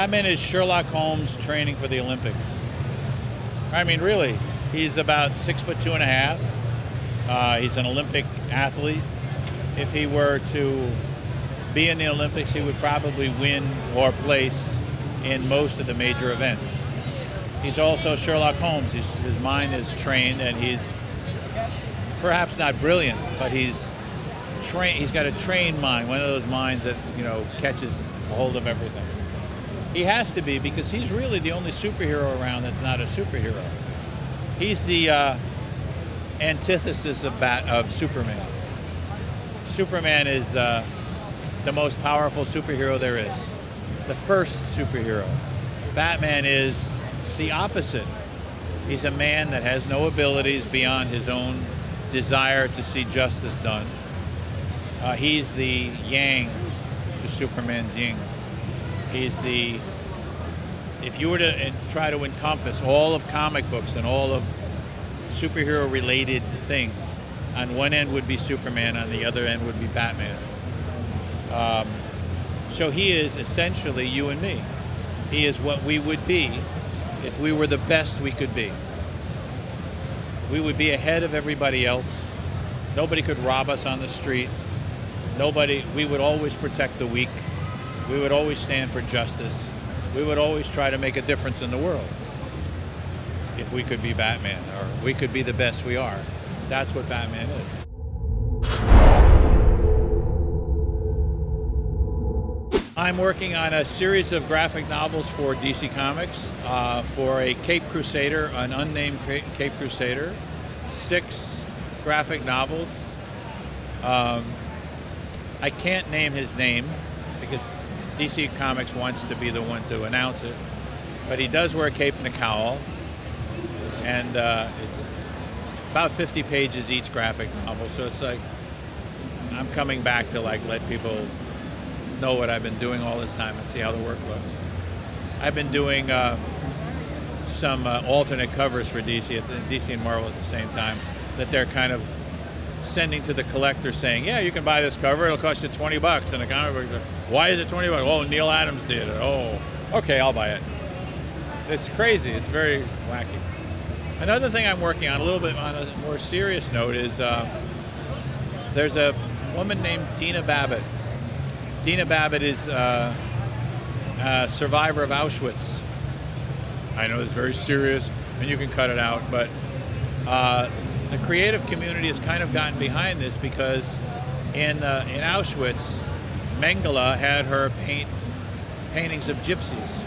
Batman is Sherlock Holmes training for the Olympics. I mean, really, he's about 6'2.5". He's an Olympic athlete. If he were to be in the Olympics, he would probably win or place in most of the major events. He's also Sherlock Holmes. His mind is trained, and he's perhaps not brilliant, but he's got a trained mind, one of those minds that, you know, catches a hold of everything. He has to be, because he's really the only superhero around that's not a superhero. He's the antithesis of Superman. Superman is the most powerful superhero there is, the first superhero. Batman is the opposite. He's a man that has no abilities beyond his own desire to see justice done. He's the yang to Superman's yin. He's the, if you were to try to encompass all of comic books and all of superhero-related things, on one end would be Superman, on the other end would be Batman. So he is essentially you and me. He is what we would be if we were the best we could be. We would be ahead of everybody else. Nobody could rob us on the street. We would always protect the weak. We would always stand for justice. We would always try to make a difference in the world if we could be Batman, or we could be the best we are. That's what Batman is. I'm working on a series of graphic novels for DC Comics, for a Cape Crusader, an unnamed Cape Crusader, 6 graphic novels. I can't name his name because DC Comics wants to be the one to announce it, but he does wear a cape and a cowl, and it's about 50 pages each graphic novel, so it's like I'm coming back to like let people know what I've been doing all this time and see how the work looks. I've been doing some alternate covers for DC and Marvel at the same time that they're kind of sending to the collector saying, yeah, you can buy this cover, it'll cost you $20. And the comic books are, why is it $20? Oh, Neal Adams did it. Oh, okay, I'll buy it. It's crazy, it's very wacky. Another thing I'm working on, a little bit on a more serious note, is there's a woman named Dina Babbitt. Dina Babbitt is a survivor of Auschwitz. I know it's very serious, and you can cut it out, but the creative community has kind of gotten behind this because in Auschwitz, Mengele had her paint paintings of gypsies.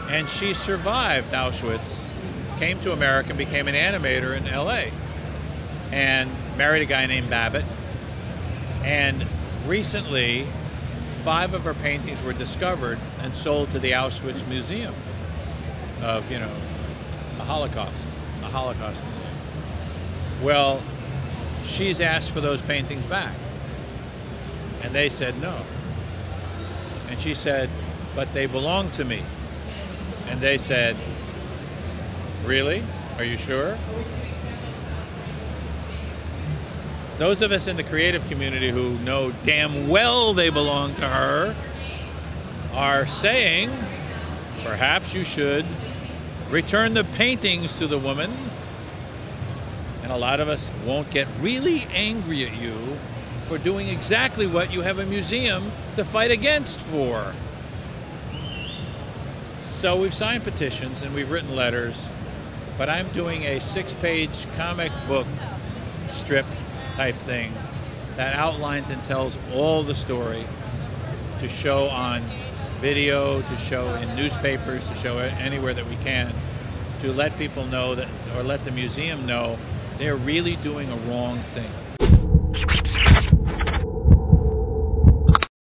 And she survived Auschwitz, came to America, and became an animator in LA, and married a guy named Babbitt. And recently, 5 of her paintings were discovered and sold to the Auschwitz Museum of, you know, the Holocaust Museum. Well, she's asked for those paintings back, and they said no. And she said, but they belong to me. And they said, really? Are you sure? Those of us in the creative community who know damn well they belong to her are saying, perhaps you should return the paintings to the woman. And a lot of us won't get really angry at you for doing exactly what you have a museum to fight against for. So we've signed petitions and we've written letters, but I'm doing a 6-page comic book strip type thing that outlines and tells all the story, to show on video, to show in newspapers, to show anywhere that we can, to let people know that, or let the museum know, they're really doing a wrong thing.